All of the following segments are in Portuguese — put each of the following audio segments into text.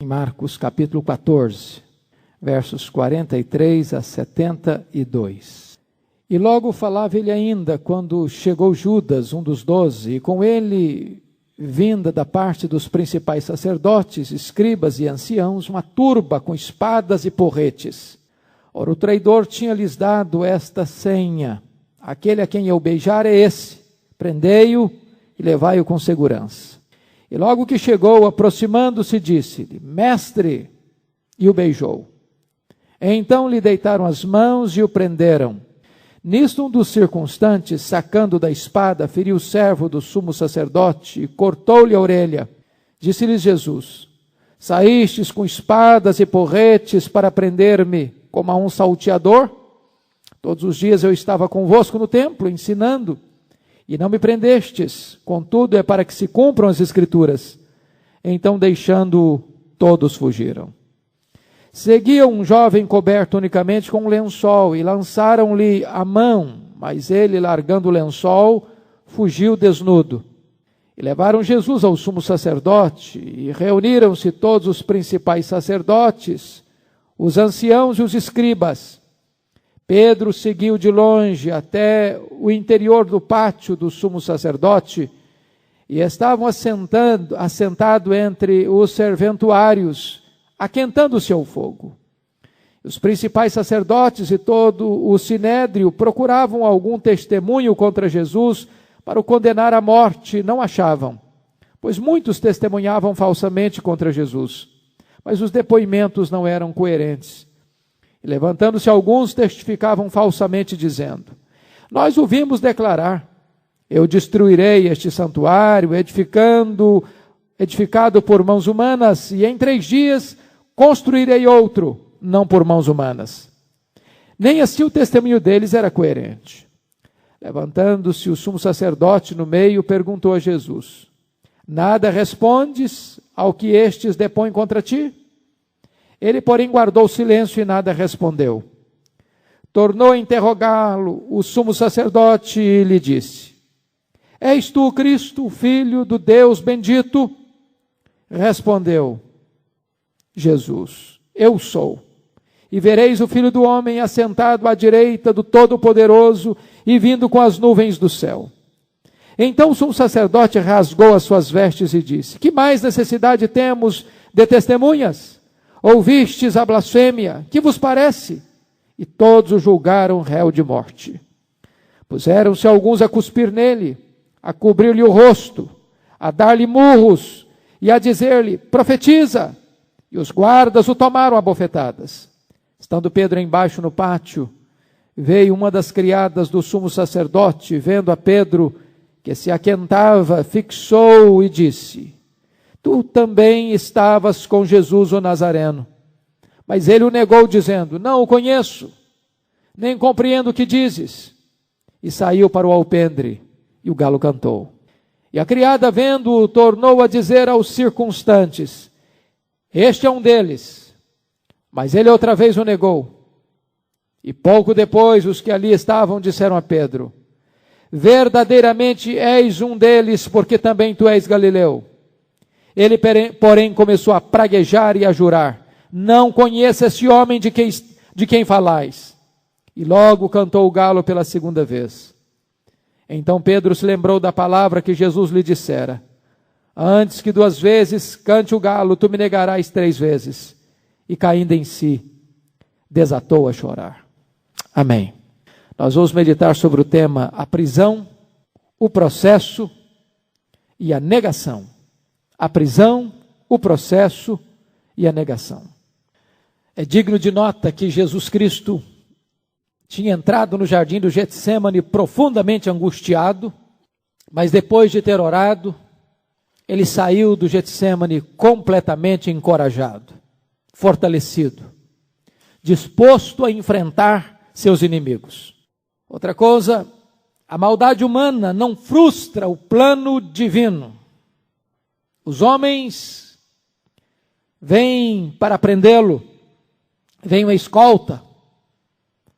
Em Marcos capítulo 14, versos 43 a 72. E logo falava ele ainda, quando chegou Judas, um dos 12, e com ele, vinda da parte dos principais sacerdotes, escribas e anciãos, uma turba com espadas e porretes. Ora, o traidor tinha lhes dado esta senha: aquele a quem eu beijar é esse, prendei-o e levai-o com segurança. E logo que chegou, aproximando-se, disse-lhe: Mestre, e o beijou. Então lhe deitaram as mãos e o prenderam. Nisto um dos circunstantes, sacando da espada, feriu o servo do sumo sacerdote e cortou-lhe a orelha. Disse-lhes Jesus: Saístes com espadas e porretes para prender-me como a um salteador? Todos os dias eu estava convosco no templo, ensinando, e não me prendestes. Contudo, é para que se cumpram as Escrituras. Então, deixando-o, todos fugiram. Seguia um jovem coberto unicamente com um lençol, e lançaram-lhe a mão, mas ele, largando o lençol, fugiu desnudo. E levaram Jesus ao sumo sacerdote, e reuniram-se todos os principais sacerdotes, os anciãos e os escribas. Pedro seguiu de longe até o interior do pátio do sumo sacerdote, e estavam assentado entre os serventuários, aquentando-se ao fogo. Os principais sacerdotes e todo o sinédrio procuravam algum testemunho contra Jesus para o condenar à morte, e não achavam, pois muitos testemunhavam falsamente contra Jesus, mas os depoimentos não eram coerentes. E levantando-se alguns, testificavam falsamente, dizendo: Nós o vimos declarar: Eu destruirei este santuário, edificado por mãos humanas, e em 3 dias construirei outro, não por mãos humanas. Nem assim o testemunho deles era coerente. Levantando-se o sumo sacerdote no meio, perguntou a Jesus: Nada respondes ao que estes depõem contra ti? Ele, porém, guardou silêncio e nada respondeu. Tornou a interrogá-lo o sumo sacerdote e lhe disse: És tu o Cristo, o Filho do Deus bendito? Respondeu Jesus: Eu sou. E vereis o Filho do Homem assentado à direita do Todo-Poderoso e vindo com as nuvens do céu. Então o sumo sacerdote rasgou as suas vestes e disse: Que mais necessidade temos de testemunhas? Ouvistes a blasfêmia, que vos parece? E todos o julgaram réu de morte. Puseram-se alguns a cuspir nele, a cobrir-lhe o rosto, a dar-lhe murros e a dizer-lhe: Profetiza! E os guardas o tomaram a bofetadas. Estando Pedro embaixo no pátio, veio uma das criadas do sumo sacerdote, vendo a Pedro, que se aquentava, fixou e disse: Tu também estavas com Jesus o Nazareno. Mas ele o negou, dizendo: Não o conheço, nem compreendo o que dizes. E saiu para o alpendre, e o galo cantou. E a criada, vendo-o, tornou a dizer aos circunstantes: Este é um deles. Mas ele outra vez o negou. E pouco depois, os que ali estavam disseram a Pedro: Verdadeiramente és um deles, porque também tu és galileu. Ele, porém, começou a praguejar e a jurar: Não conheço esse homem de quem falais. E logo cantou o galo pela 2ª vez. Então Pedro se lembrou da palavra que Jesus lhe dissera: Antes que 2 vezes cante o galo, tu me negarás 3 vezes. E caindo em si, desatou a chorar. Amém. Nós vamos meditar sobre o tema: a prisão, o processo e a negação. A prisão, o processo e a negação. É digno de nota que Jesus Cristo tinha entrado no jardim do Getsêmani profundamente angustiado, mas depois de ter orado, ele saiu do Getsêmani completamente encorajado, fortalecido, disposto a enfrentar seus inimigos. Outra coisa, a maldade humana não frustra o plano divino. Os homens vêm para prendê-lo, vem uma escolta,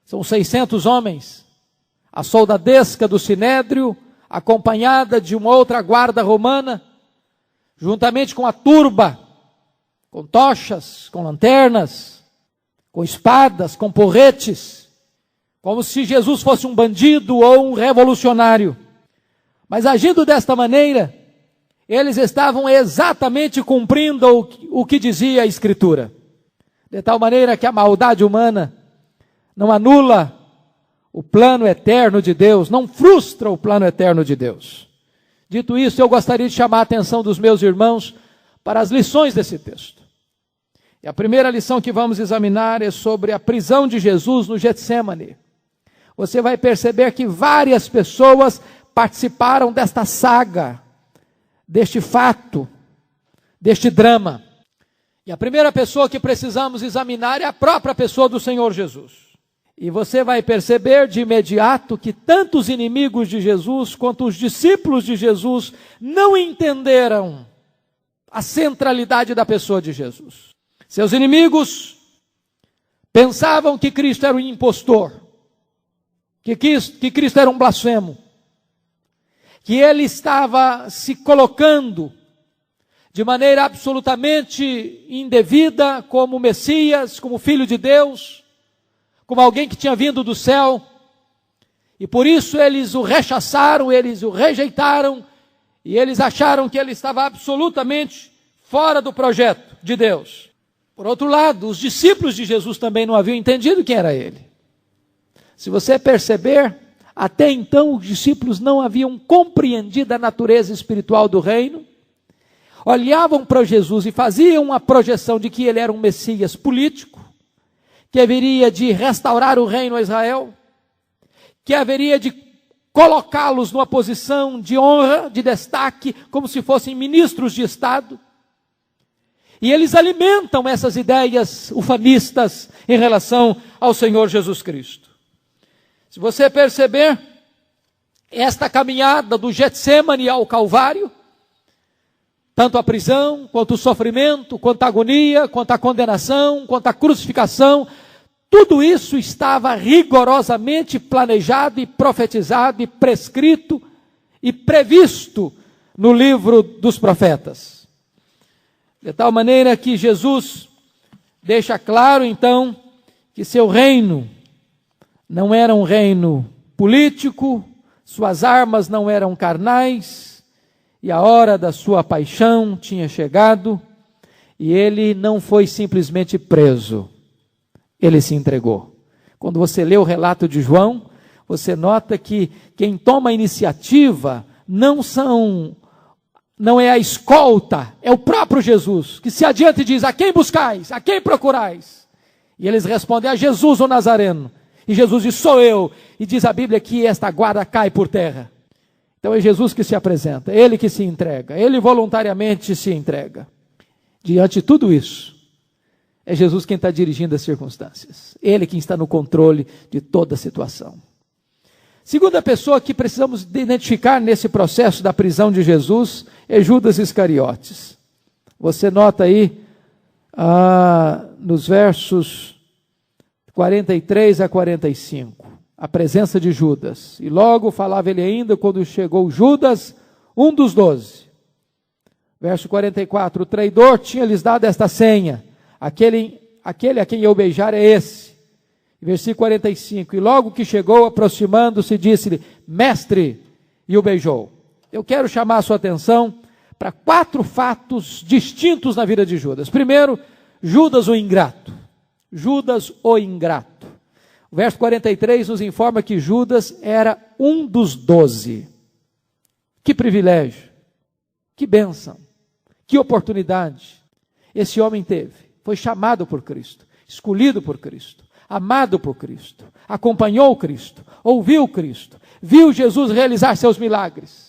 são 600 homens, a soldadesca do sinédrio, acompanhada de uma outra guarda romana, juntamente com a turba com tochas, com lanternas, com espadas, com porretes, como se Jesus fosse um bandido ou um revolucionário. Mas agindo desta maneira, eles estavam exatamente cumprindo o que dizia a Escritura. De tal maneira que a maldade humana não anula o plano eterno de Deus, não frustra o plano eterno de Deus. Dito isso, eu gostaria de chamar a atenção dos meus irmãos para as lições desse texto. E a primeira lição que vamos examinar é sobre a prisão de Jesus no Getsêmani. Você vai perceber que várias pessoas participaram desta saga, deste fato, deste drama. E a primeira pessoa que precisamos examinar é a própria pessoa do Senhor Jesus. E você vai perceber de imediato que tanto os inimigos de Jesus quanto os discípulos de Jesus não entenderam a centralidade da pessoa de Jesus. Seus inimigos pensavam que Cristo era um impostor, que Cristo era um blasfemo, que ele estava se colocando de maneira absolutamente indevida como Messias, como Filho de Deus, como alguém que tinha vindo do céu, e por isso eles o rechaçaram, eles o rejeitaram, e eles acharam que ele estava absolutamente fora do projeto de Deus. Por outro lado, os discípulos de Jesus também não haviam entendido quem era ele. Se você perceber, até então os discípulos não haviam compreendido a natureza espiritual do reino, olhavam para Jesus e faziam uma projeção de que ele era um Messias político, que haveria de restaurar o reino a Israel, que haveria de colocá-los numa posição de honra, de destaque, como se fossem ministros de Estado. E eles alimentam essas ideias ufanistas em relação ao Senhor Jesus Cristo. Se você perceber, esta caminhada do Getsêmani ao Calvário, tanto a prisão, quanto o sofrimento, quanto a agonia, quanto a condenação, quanto a crucificação, tudo isso estava rigorosamente planejado e profetizado e prescrito e previsto no livro dos profetas. De tal maneira que Jesus deixa claro, então, que seu reino não era um reino político, suas armas não eram carnais, e a hora da sua paixão tinha chegado, e ele não foi simplesmente preso, ele se entregou. Quando você lê o relato de João, você nota que quem toma a iniciativa não é a escolta, é o próprio Jesus, que se adianta e diz: a quem buscais, a quem procurais? E eles respondem: a Jesus o Nazareno. E Jesus diz: sou eu. E diz a Bíblia que esta guarda cai por terra. Então é Jesus que se apresenta, ele que se entrega, ele voluntariamente se entrega. Diante de tudo isso, é Jesus quem está dirigindo as circunstâncias, ele quem está no controle de toda a situação. Segunda pessoa que precisamos identificar nesse processo da prisão de Jesus é Judas Iscariotes. Você nota aí nos versos 43 a 45, a presença de Judas. E logo falava ele ainda quando chegou Judas, um dos 12. Verso 44, o traidor tinha lhes dado esta senha: aquele a quem eu beijar é esse. Versículo 45, e logo que chegou, aproximando-se, disse-lhe: mestre, e o beijou. Eu quero chamar a sua atenção para 4 fatos distintos na vida de Judas. Primeiro, Judas o ingrato. Judas o ingrato. O verso 43 nos informa que Judas era um dos 12. Que privilégio, que bênção, que oportunidade esse homem teve. Foi chamado por Cristo, escolhido por Cristo, amado por Cristo, acompanhou Cristo, ouviu Cristo, viu Jesus realizar seus milagres,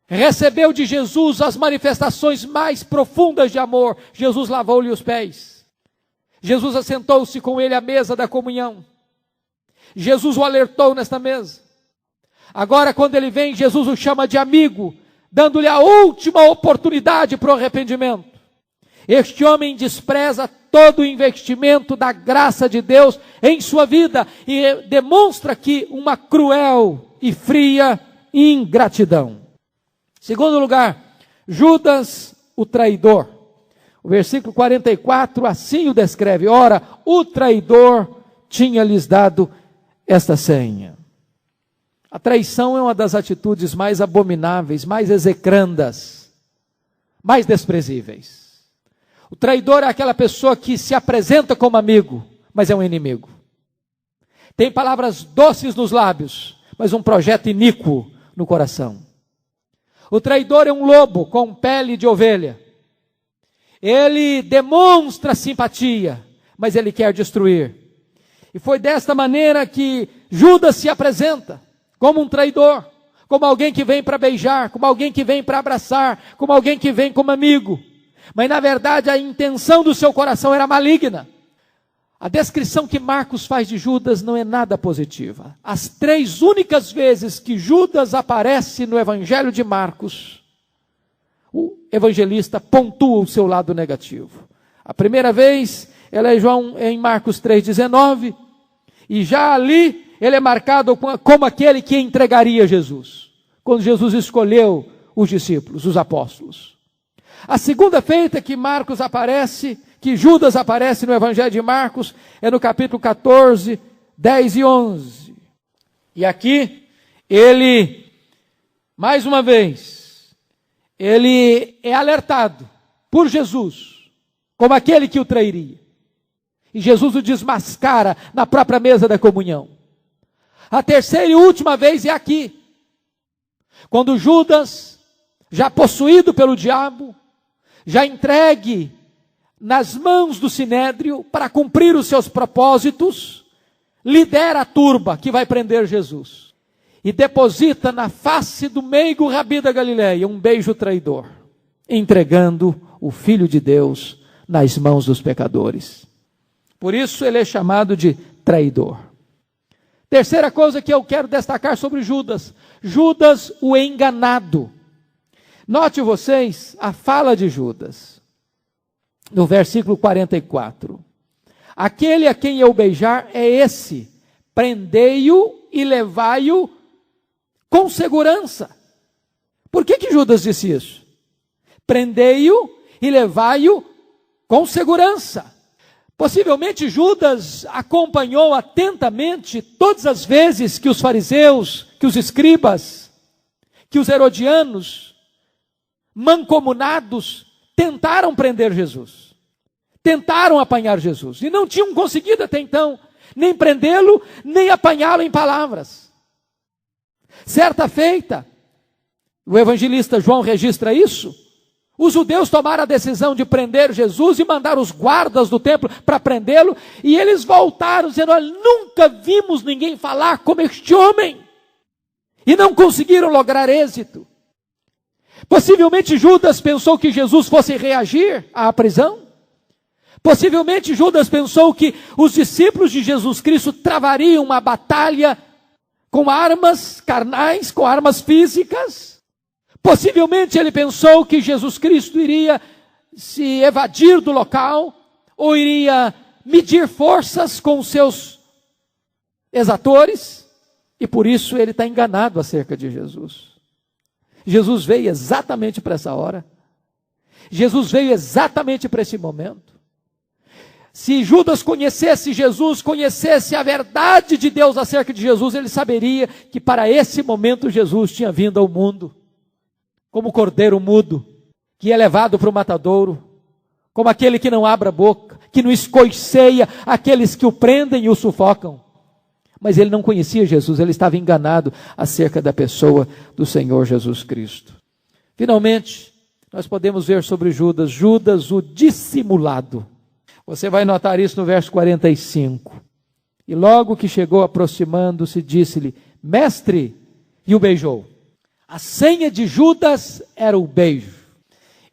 recebeu de Jesus as manifestações mais profundas de amor. Jesus lavou-lhe os pés, Jesus assentou-se com ele à mesa da comunhão, Jesus o alertou nesta mesa. Agora, quando ele vem, Jesus o chama de amigo, dando-lhe a última oportunidade para o arrependimento. Este homem despreza todo o investimento da graça de Deus em sua vida e demonstra aqui uma cruel e fria ingratidão. Segundo lugar, Judas, o traidor. O versículo 44 assim o descreve: ora, o traidor tinha-lhes dado esta senha. A traição é uma das atitudes mais abomináveis, mais execrandas, mais desprezíveis. O traidor é aquela pessoa que se apresenta como amigo, mas é um inimigo. Tem palavras doces nos lábios, mas um projeto iníquo no coração. O traidor é um lobo com pele de ovelha. Ele demonstra simpatia, mas ele quer destruir. E foi desta maneira que Judas se apresenta, como um traidor, como alguém que vem para beijar, como alguém que vem para abraçar, como alguém que vem como amigo. Mas na verdade a intenção do seu coração era maligna. A descrição que Marcos faz de Judas não é nada positiva. As 3 únicas vezes que Judas aparece no Evangelho de Marcos, o evangelista pontua o seu lado negativo. A primeira vez, ela é em Marcos 3,19, e já ali ele é marcado como aquele que entregaria Jesus, quando Jesus escolheu os discípulos, os apóstolos. A segunda feita que Marcos aparece, que Judas aparece no Evangelho de Marcos, é no capítulo 14, 10 e 11. E aqui, ele, mais uma vez, ele é alertado por Jesus, como aquele que o trairia. E Jesus o desmascara na própria mesa da comunhão. A terceira e última vez é aqui, quando Judas, já possuído pelo diabo, já entregue nas mãos do sinédrio para cumprir os seus propósitos, lidera a turba que vai prender Jesus e deposita na face do meigo Rabi da Galileia um beijo traidor, entregando o Filho de Deus nas mãos dos pecadores. Por isso ele é chamado de traidor. Terceira coisa que eu quero destacar sobre Judas: Judas, o enganado. Note vocês a fala de Judas, no versículo 44. Aquele a quem eu beijar é esse, prendei-o e levai-o com segurança. Por que Judas disse isso? Prendei-o e levai-o com segurança. Possivelmente Judas acompanhou atentamente todas as vezes que os fariseus, que os escribas, que os herodianos, mancomunados, tentaram prender Jesus, tentaram apanhar Jesus, e não tinham conseguido até então, nem prendê-lo, nem apanhá-lo em palavras. Certa feita, o evangelista João registra isso, os judeus tomaram a decisão de prender Jesus e mandar os guardas do templo para prendê-lo, e eles voltaram dizendo: olha, nunca vimos ninguém falar como este homem, e não conseguiram lograr êxito. Possivelmente Judas pensou que Jesus fosse reagir à prisão. Possivelmente Judas pensou que os discípulos de Jesus Cristo travariam uma batalha com armas carnais, com armas físicas. Possivelmente ele pensou que Jesus Cristo iria se evadir do local, ou iria medir forças com os seus exatores, e por isso ele está enganado acerca de Jesus. Jesus veio exatamente para essa hora. Jesus veio exatamente para esse momento. Se Judas conhecesse Jesus, conhecesse a verdade de Deus acerca de Jesus, ele saberia que para esse momento Jesus tinha vindo ao mundo, como cordeiro mudo, que é levado para o matadouro, como aquele que não abre a boca, que não escoiceia aqueles que o prendem e o sufocam. Mas ele não conhecia Jesus, ele estava enganado acerca da pessoa do Senhor Jesus Cristo. Finalmente, nós podemos ver sobre Judas, Judas o dissimulado. Você vai notar isso no verso 45. E logo que chegou aproximando-se, disse-lhe: mestre, e o beijou. A senha de Judas era o beijo.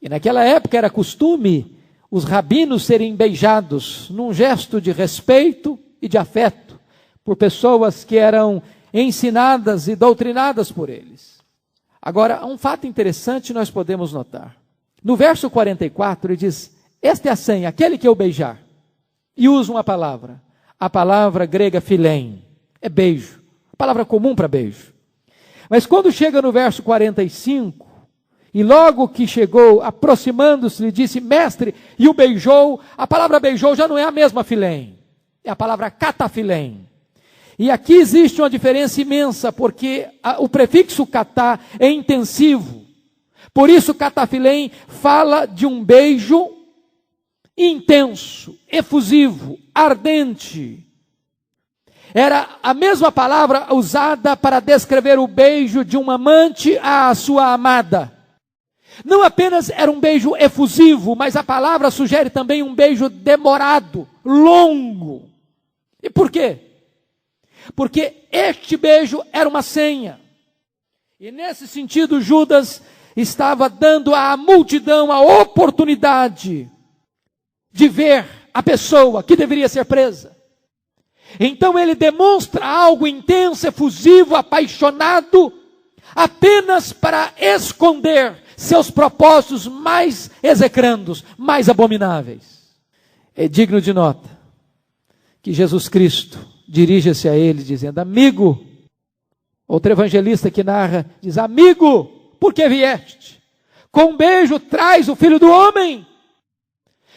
E naquela época era costume os rabinos serem beijados num gesto de respeito e de afeto por pessoas que eram ensinadas e doutrinadas por eles. Agora, um fato interessante nós podemos notar. No verso 44 ele diz: esta é a senha, aquele que eu beijar. E usa uma palavra, a palavra grega filém, é beijo, palavra comum para beijo. Mas quando chega no verso 45, E logo que chegou, aproximando-se, lhe disse: mestre, e o beijou. A palavra beijou já não é a mesma filém, é a palavra catafilém. E aqui existe uma diferença imensa, porque o prefixo catá é intensivo. Por isso catafilém fala de um beijo intenso, efusivo, ardente. Era a mesma palavra usada para descrever o beijo de um amante à sua amada. Não apenas era um beijo efusivo, mas a palavra sugere também um beijo demorado, longo. E por quê? Porque este beijo era uma senha. E nesse sentido, Judas estava dando à multidão a oportunidade de ver a pessoa que deveria ser presa. Então ele demonstra algo intenso, efusivo, apaixonado, apenas para esconder seus propósitos mais execrandos, mais abomináveis. É digno de nota que Jesus Cristo dirige-se a ele dizendo: amigo. Outro evangelista que narra diz: amigo, por que vieste? Com um beijo traz o Filho do Homem.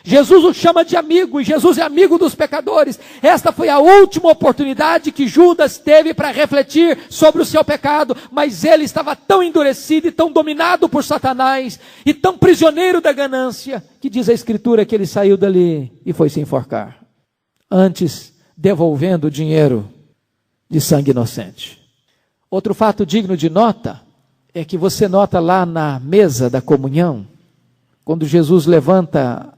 Jesus o chama de amigo, e Jesus é amigo dos pecadores. Esta foi a última oportunidade que Judas teve para refletir sobre o seu pecado, mas ele estava tão endurecido e tão dominado por Satanás, e tão prisioneiro da ganância, que diz a Escritura que ele saiu dali e foi se enforcar, antes devolvendo o dinheiro de sangue inocente. Outro fato digno de nota é que você nota lá na mesa da comunhão, quando Jesus levanta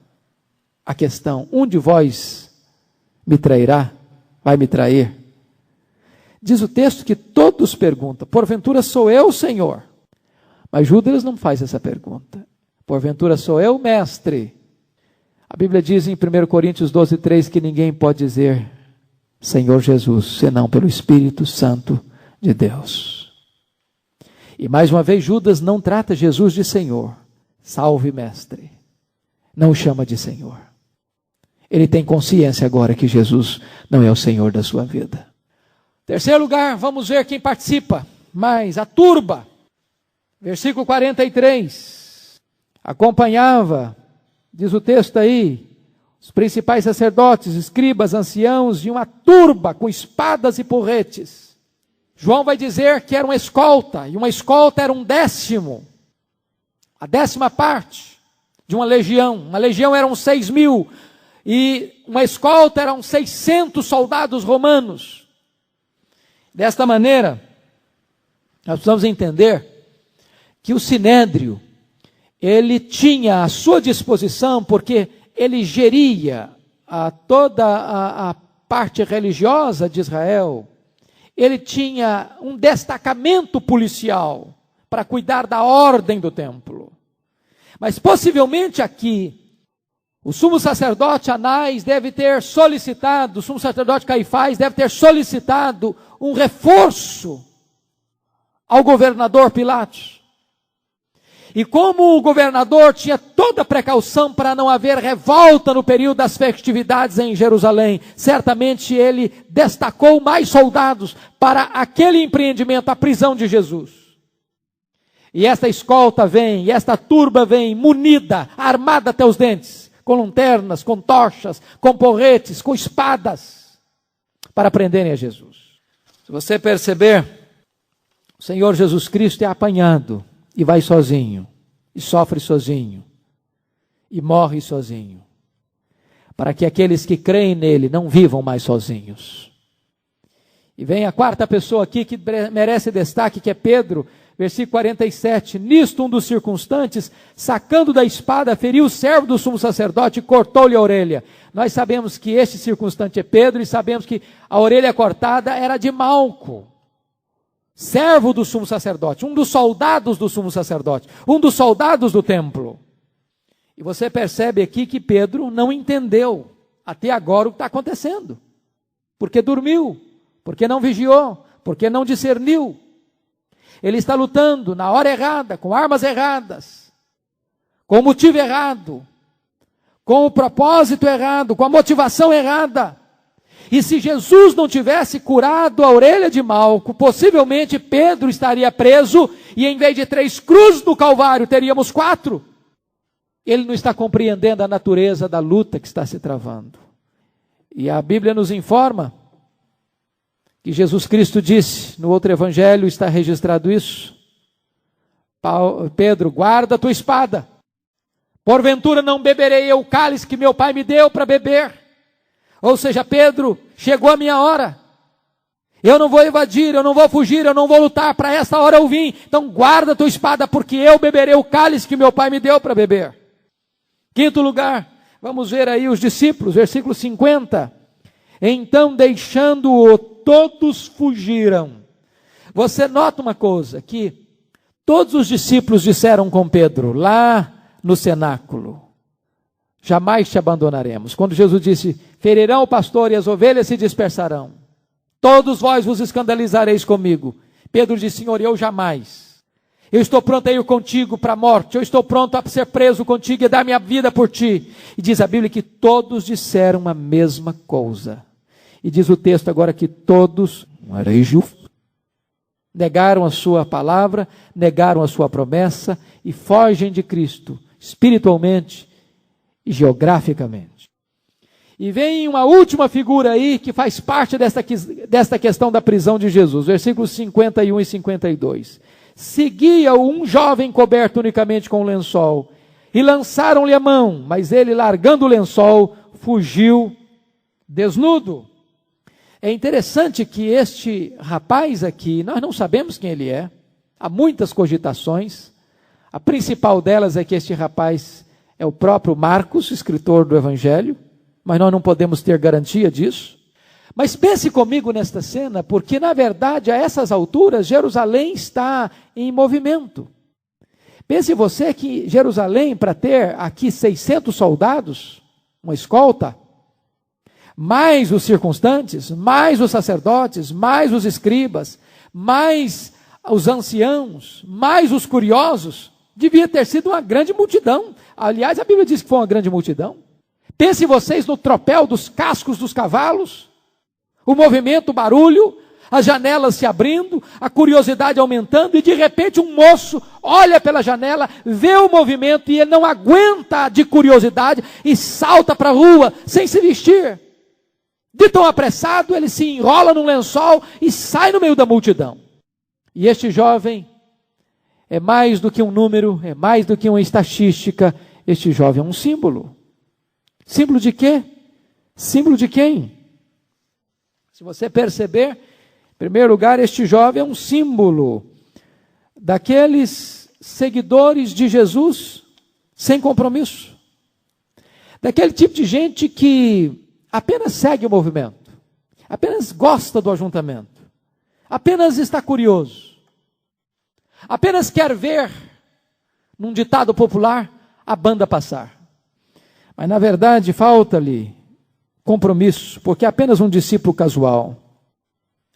a questão: um de vós me trairá, vai me trair. Diz o texto que todos perguntam: porventura sou eu, Senhor? Mas Judas não faz essa pergunta. Porventura sou eu, mestre? A Bíblia diz em 1 Coríntios 12:3 que ninguém pode dizer Senhor Jesus, senão pelo Espírito Santo de Deus. E mais uma vez Judas não trata Jesus de Senhor. Salve, mestre. Não o chama de Senhor. Ele tem consciência agora que Jesus não é o Senhor da sua vida. Terceiro lugar, vamos ver quem participa mais, a turba. Versículo 43. Acompanhava, diz o texto aí, os principais sacerdotes, escribas, anciãos e uma turba com espadas e porretes. João vai dizer que era uma escolta, e uma escolta era 1/10, a 10ª parte de uma legião. Uma legião eram 6.000, e uma escolta eram 600 soldados romanos. Desta maneira, nós precisamos entender que o Sinédrio, ele tinha à sua disposição, porque ele geria toda a parte religiosa de Israel, ele tinha um destacamento policial para cuidar da ordem do templo. Mas possivelmente aqui, o sumo sacerdote Anás deve ter solicitado, o sumo sacerdote Caifás deve ter solicitado um reforço ao governador Pilatos. E como o governador tinha toda a precaução para não haver revolta no período das festividades em Jerusalém, certamente ele destacou mais soldados para aquele empreendimento, a prisão de Jesus. E esta escolta vem, e esta turba vem munida, armada até os dentes, com lanternas, com tochas, com porretes, com espadas, para prenderem a Jesus. Se você perceber, o Senhor Jesus Cristo é apanhado e vai sozinho, e sofre sozinho, e morre sozinho, para que aqueles que creem nele não vivam mais sozinhos. E vem a quarta pessoa aqui que merece destaque, que é Pedro, versículo 47, nisto um dos circunstantes, sacando da espada, feriu o servo do sumo sacerdote e cortou-lhe a orelha. Nós sabemos que este circunstante é Pedro, e sabemos que a orelha cortada era de Malco, servo do sumo sacerdote, um dos soldados do sumo sacerdote, um dos soldados do templo. E você percebe aqui que Pedro não entendeu até agora o que está acontecendo, porque dormiu, porque não vigiou, porque não discerniu. Ele está lutando na hora errada, com armas erradas, com o motivo errado, com o propósito errado, com a motivação errada. E se Jesus não tivesse curado a orelha de Malco, possivelmente Pedro estaria preso e em vez de 3 cruzes no Calvário, teríamos 4. Ele não está compreendendo a natureza da luta que está se travando. E a Bíblia nos informa que Jesus Cristo disse, no outro evangelho está registrado isso, Pedro, guarda a tua espada, porventura não beberei eu o cálice que meu Pai me deu para beber. Ou seja, Pedro, chegou a minha hora, eu não vou evadir, eu não vou fugir, eu não vou lutar, para essa hora eu vim, então guarda a tua espada, porque eu beberei o cálice que meu Pai me deu para beber. Quinto lugar, vamos ver aí os discípulos, versículo 50, então deixando-o, todos fugiram. Você nota uma coisa, que todos os discípulos disseram com Pedro, lá no cenáculo, jamais te abandonaremos. Quando Jesus disse, ferirão o pastor e as ovelhas se dispersarão. Todos vós vos escandalizareis comigo. Pedro disse, Senhor, eu jamais. Eu estou pronto a ir contigo para a morte. Eu estou pronto a ser preso contigo e dar minha vida por ti. E diz a Bíblia que todos disseram a mesma coisa. E diz o texto agora que todos negaram a sua palavra, negaram a sua promessa e fogem de Cristo, espiritualmente e geograficamente. E vem uma última figura aí que faz parte desta questão da prisão de Jesus, versículos 51 e 52. Seguia-o um jovem coberto unicamente com um lençol, e lançaram-lhe a mão, mas ele, largando o lençol, fugiu desnudo. É interessante que este rapaz aqui, nós não sabemos quem ele é, há muitas cogitações, a principal delas é que este rapaz é o próprio Marcos, escritor do Evangelho, mas nós não podemos ter garantia disso. Mas pense comigo nesta cena, porque na verdade a essas alturas Jerusalém está em movimento. Pense você que Jerusalém, para ter aqui 600 soldados, uma escolta, mais os circunstantes, mais os sacerdotes, mais os escribas, mais os anciãos, mais os curiosos, devia ter sido uma grande multidão. Aliás, a Bíblia diz que foi uma grande multidão. Pense vocês no tropel dos cascos dos cavalos, o movimento, o barulho, as janelas se abrindo, a curiosidade aumentando, e de repente um moço olha pela janela, vê o movimento e ele não aguenta de curiosidade e salta para a rua sem se vestir. De tão apressado, ele se enrola num lençol e sai no meio da multidão. E este jovem é mais do que um número, é mais do que uma estatística, este jovem é um símbolo. Símbolo de quê? Símbolo de quem? Se você perceber, em primeiro lugar, este jovem é um símbolo daqueles seguidores de Jesus sem compromisso. Daquele tipo de gente que apenas segue o movimento, apenas gosta do ajuntamento, apenas está curioso, apenas quer ver, num ditado popular, a banda passar. Mas na verdade falta-lhe compromisso, porque é apenas um discípulo casual,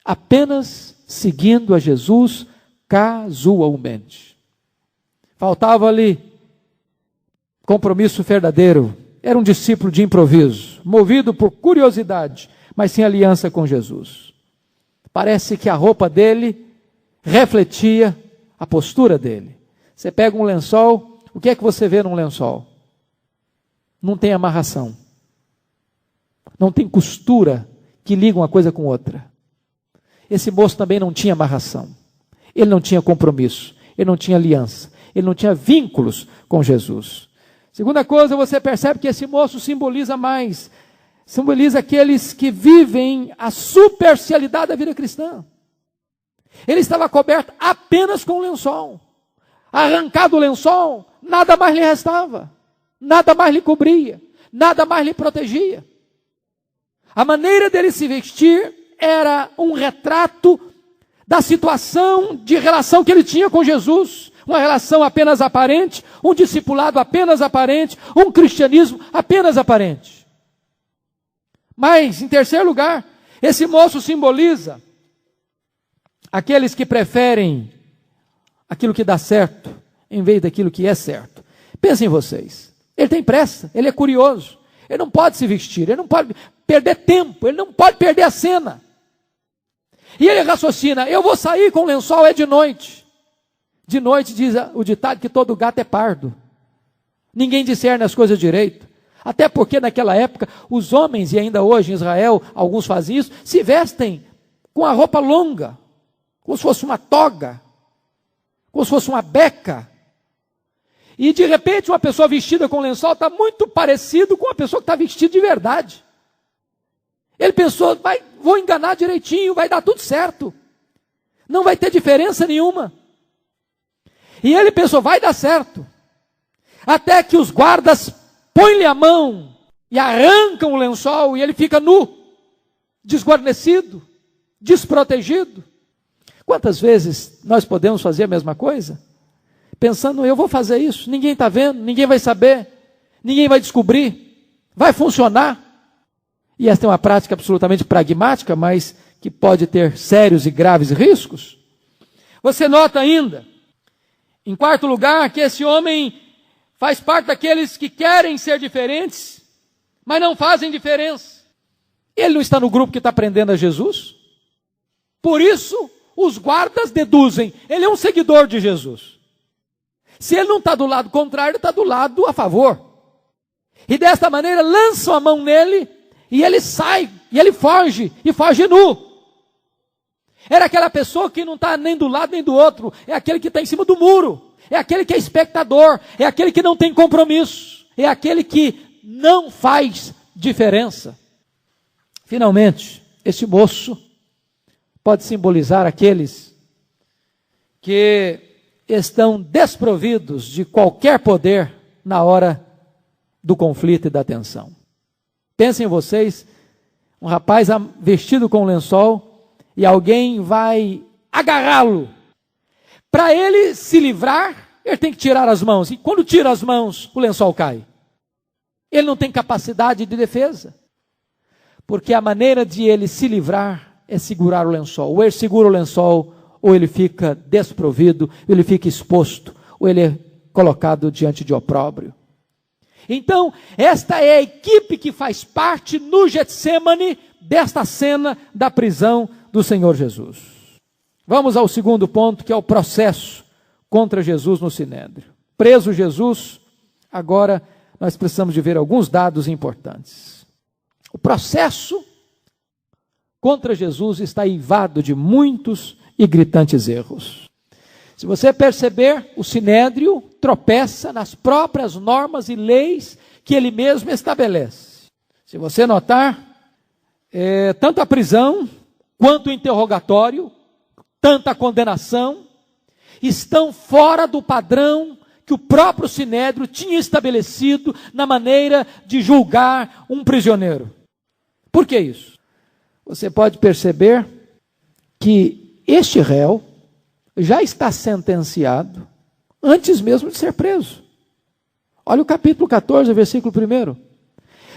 apenas seguindo a Jesus casualmente. Faltava-lhe compromisso verdadeiro. Era um discípulo de improviso, movido por curiosidade, mas sem aliança com Jesus. Parece que a roupa dele refletia a postura dele. Você pega um lençol, o que é que você vê num lençol? Não tem amarração. Não tem costura que liga uma coisa com outra. Esse moço também não tinha amarração. Ele não tinha compromisso. Ele não tinha aliança. Ele não tinha vínculos com Jesus. Segunda coisa, você percebe que esse moço simboliza mais. Simboliza aqueles que vivem a superficialidade da vida cristã. Ele estava coberto apenas com o lençol. Arrancado o lençol, nada mais lhe restava. Nada mais lhe cobria. Nada mais lhe protegia. A maneira dele se vestir era um retrato da situação de relação que ele tinha com Jesus. Uma relação apenas aparente, um discipulado apenas aparente, um cristianismo apenas aparente. Mas, em terceiro lugar, esse moço simboliza aqueles que preferem aquilo que dá certo, em vez daquilo que é certo. Pensem vocês, ele tem pressa, ele é curioso, ele não pode se vestir, ele não pode perder tempo, ele não pode perder a cena. E ele raciocina, eu vou sair com o lençol, é de noite. De noite diz o ditado que todo gato é pardo. Ninguém discerne as coisas direito. Até porque naquela época, os homens, e ainda hoje em Israel, alguns fazem isso, se vestem com a roupa longa, como se fosse uma toga, como se fosse uma beca. E de repente uma pessoa vestida com lençol está muito parecido com uma pessoa que está vestida de verdade. Ele pensou, vou enganar direitinho, vai dar tudo certo. Não vai ter diferença nenhuma. E ele pensou, vai dar certo. Até que os guardas põem-lhe a mão e arrancam o lençol e ele fica nu, desguarnecido, desprotegido. Quantas vezes nós podemos fazer a mesma coisa? Pensando, eu vou fazer isso, ninguém está vendo, ninguém vai saber, ninguém vai descobrir, vai funcionar. E esta é uma prática absolutamente pragmática, mas que pode ter sérios e graves riscos. Você nota ainda, em quarto lugar, que esse homem faz parte daqueles que querem ser diferentes, mas não fazem diferença. Ele não está no grupo que está prendendo a Jesus? Por isso, os guardas deduzem, ele é um seguidor de Jesus. Se ele não está do lado contrário, ele está do lado a favor. E desta maneira lançam a mão nele, e ele sai, e ele foge, e foge nu. Era aquela pessoa que não está nem do lado nem do outro, é aquele que está em cima do muro, é aquele que é espectador, é aquele que não tem compromisso, é aquele que não faz diferença. Finalmente, este moço pode simbolizar aqueles que estão desprovidos de qualquer poder na hora do conflito e da tensão. Pensem vocês, um rapaz vestido com lençol e alguém vai agarrá-lo. Para ele se livrar, ele tem que tirar as mãos. E quando tira as mãos, o lençol cai. Ele não tem capacidade de defesa. Porque a maneira de ele se livrar é segurar o lençol. Ou ele segura o lençol, ou ele fica desprovido, ou ele fica exposto, ou ele é colocado diante de opróbrio. Então, esta é a equipe que faz parte no Getsêmani desta cena da prisão do Senhor Jesus. Vamos ao segundo ponto, que é o processo contra Jesus no Sinédrio. Preso Jesus, agora nós precisamos de ver alguns dados importantes. O processo contra Jesus está eivado de muitos e gritantes erros. Se você perceber, o Sinédrio tropeça nas próprias normas e leis que ele mesmo estabelece. Se você notar, tanto a prisão, quanto o interrogatório, tanto a condenação, estão fora do padrão que o próprio Sinédrio tinha estabelecido na maneira de julgar um prisioneiro. Por que isso? Você pode perceber que este réu já está sentenciado antes mesmo de ser preso. Olha o capítulo 14, versículo 1.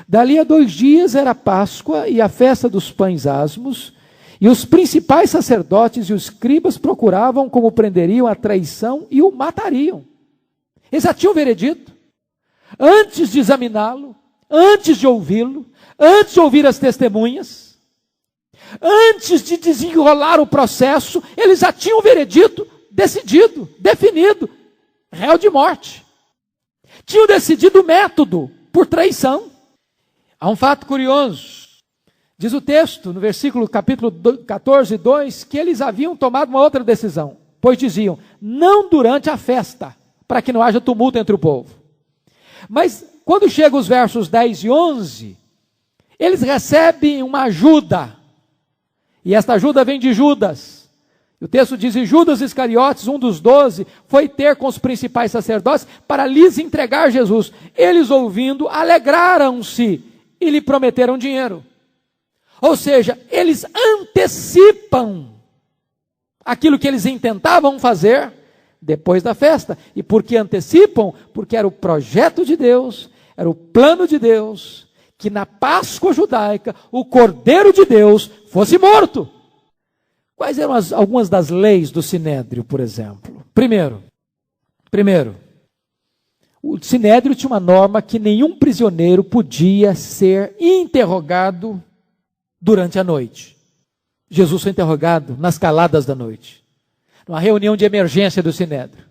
Dali a 2 dias era a Páscoa e a festa dos pães asmos, e os principais sacerdotes e os escribas procuravam como prenderiam a traição e o matariam. Eles já tinham veredito. Antes de examiná-lo, antes de ouvi-lo, antes de ouvir as testemunhas, antes de desenrolar o processo, eles já tinham o veredito decidido, definido, réu de morte. Tinham decidido o método por traição. Há um fato curioso. Diz o texto, no versículo capítulo 14, 2, que eles haviam tomado uma outra decisão. Pois diziam, não durante a festa, para que não haja tumulto entre o povo. Mas quando chegam os versos 10 e 11, eles recebem uma ajuda. E esta ajuda vem de Judas. O texto diz, e Judas Iscariotes, um dos 12, foi ter com os principais sacerdotes para lhes entregar Jesus. Eles ouvindo, alegraram-se e lhe prometeram dinheiro. Ou seja, eles antecipam aquilo que eles intentavam fazer depois da festa. E por que antecipam? Porque era o projeto de Deus, era o plano de Deus, que na Páscoa judaica o Cordeiro de Deus fosse morto. Quais eram algumas das leis do Sinédrio, por exemplo? Primeiro, o Sinédrio tinha uma norma que nenhum prisioneiro podia ser interrogado durante a noite. Jesus foi interrogado nas caladas da noite. numa reunião de emergência do Sinédrio.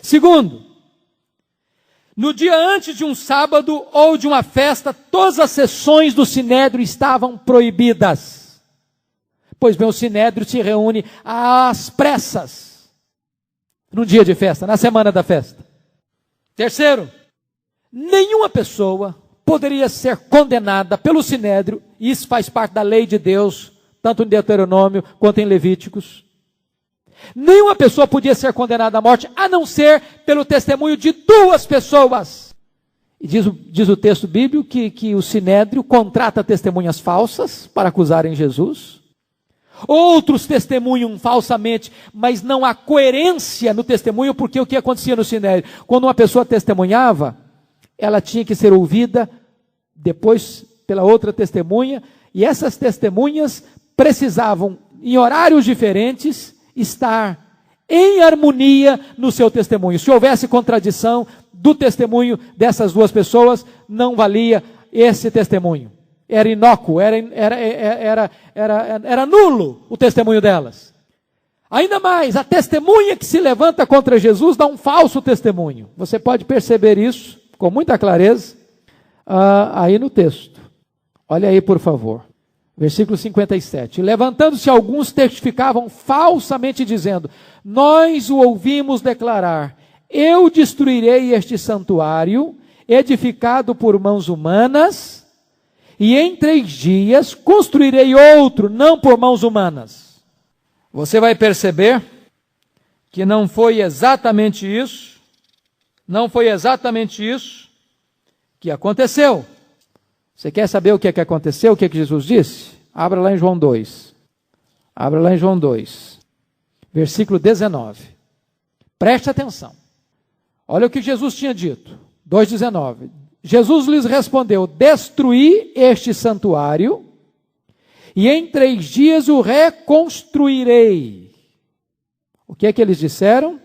Segundo, no dia antes de um sábado ou de uma festa, todas as sessões do Sinédrio estavam proibidas. Pois bem, o Sinédrio se reúne às pressas, no dia de festa, na semana da festa. Terceiro, nenhuma pessoa poderia ser condenada pelo Sinédrio, e isso faz parte da lei de Deus, tanto em Deuteronômio quanto em Levíticos. Nenhuma pessoa podia ser condenada à morte, a não ser pelo testemunho de duas pessoas. E diz o texto bíblico que o Sinédrio contrata testemunhas falsas para acusarem Jesus. Outros testemunham falsamente, mas não há coerência no testemunho, porque o que acontecia no Sinédrio? Quando uma pessoa testemunhava, ela tinha que ser ouvida depois pela outra testemunha, e essas testemunhas precisavam, em horários diferentes, estar em harmonia no seu testemunho. Se houvesse contradição do testemunho dessas duas pessoas, não valia esse testemunho. Era inócuo, era nulo o testemunho delas. Ainda mais, a testemunha que se levanta contra Jesus dá um falso testemunho. Você pode perceber isso com muita clareza aí no texto. Olha aí, por favor. Versículo 57. Levantando-se alguns testificavam falsamente dizendo: nós o ouvimos declarar, eu destruirei este santuário, edificado por mãos humanas, e em 3 dias construirei outro, não por mãos humanas. Você vai perceber que não foi exatamente isso que aconteceu. Você quer saber o que aconteceu, o que Jesus disse? Abra lá em João 2. Abra lá em João 2, versículo 19. Preste atenção. Olha o que Jesus tinha dito. 2,19. Jesus lhes respondeu: destruí este santuário, e em 3 dias o reconstruirei. O que é que eles disseram?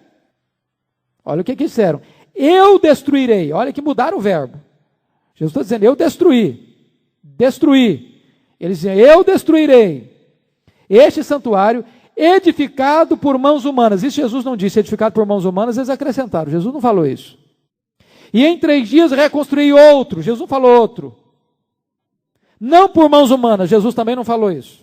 Olha o que disseram. Eu destruirei. Olha que mudaram o verbo. Jesus está dizendo, eu destruí. Eles diziam, eu destruirei este santuário edificado por mãos humanas. Isso Jesus não disse, edificado por mãos humanas, eles acrescentaram. Jesus não falou isso. E em 3 dias reconstruí outro. Jesus não falou outro. Não por mãos humanas. Jesus também não falou isso.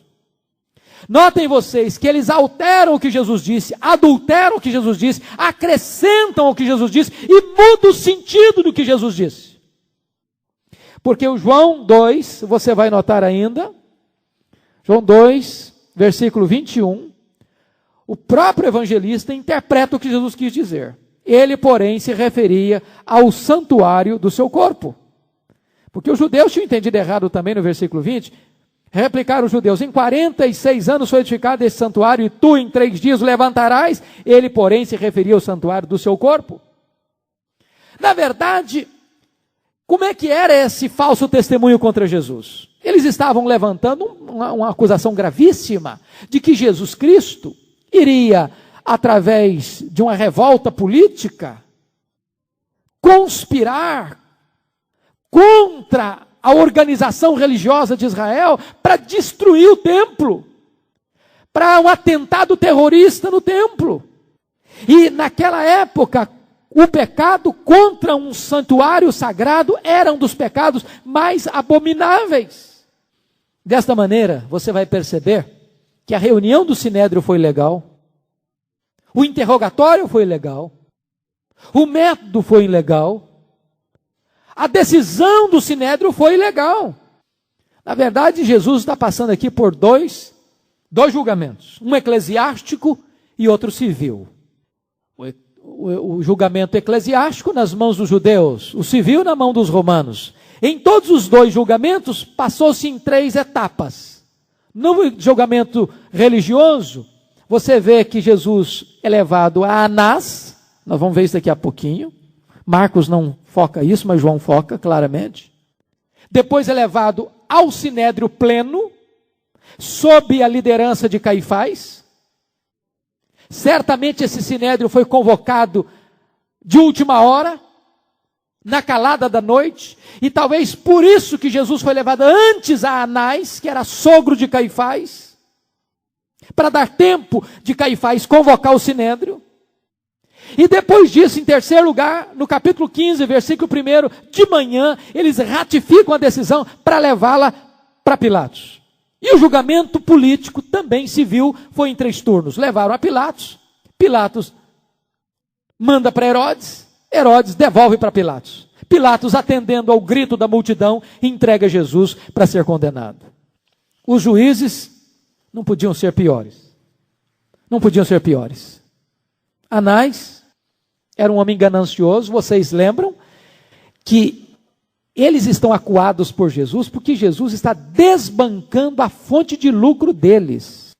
Notem vocês que eles alteram o que Jesus disse, adulteram o que Jesus disse, acrescentam o que Jesus disse e mudam o sentido do que Jesus disse. Porque o João 2, você vai notar ainda, João 2, versículo 21, o próprio evangelista interpreta o que Jesus quis dizer. Ele, porém, se referia ao santuário do seu corpo. Porque os judeus tinham entendido errado também no versículo 20, replicaram os judeus, em 46 anos foi edificado esse santuário, e tu em 3 dias o levantarás. Ele, porém, se referia ao santuário do seu corpo. Na verdade, como é que era esse falso testemunho contra Jesus? Eles estavam levantando uma acusação gravíssima de que Jesus Cristo iria, através de uma revolta política, conspirar contra a organização religiosa de Israel para destruir o templo, para um atentado terrorista no templo. E naquela época, o pecado contra um santuário sagrado era um dos pecados mais abomináveis. Desta maneira, você vai perceber que a reunião do Sinédrio foi legal, o interrogatório foi legal, o método foi ilegal, a decisão do Sinédrio foi ilegal. Na verdade, Jesus está passando aqui por dois julgamentos, um eclesiástico e outro civil. O julgamento eclesiástico nas mãos dos judeus, o civil na mão dos romanos. Em todos os 2 julgamentos, passou-se em 3 etapas. No julgamento religioso, você vê que Jesus é levado a Anás, nós vamos ver isso daqui a pouquinho. Marcos não foca isso, mas João foca claramente. Depois é levado ao Sinédrio pleno, sob a liderança de Caifás. Certamente esse Sinédrio foi convocado de última hora, na calada da noite, e talvez por isso que Jesus foi levado antes a Anás, que era sogro de Caifás, para dar tempo de Caifás convocar o sinédrio. E depois disso, em terceiro lugar, no capítulo 15, versículo 1, de manhã, eles ratificam a decisão para levá-la para Pilatos. E o julgamento político, também civil, foi em 3 turnos. Levaram a Pilatos, Pilatos manda para Herodes, Herodes devolve para Pilatos. Pilatos, atendendo ao grito da multidão, entrega Jesus para ser condenado. Os juízes não podiam ser piores. Não podiam ser piores. Anás era um homem ganancioso. Vocês lembram que eles estão acuados por Jesus porque Jesus está desbancando a fonte de lucro deles.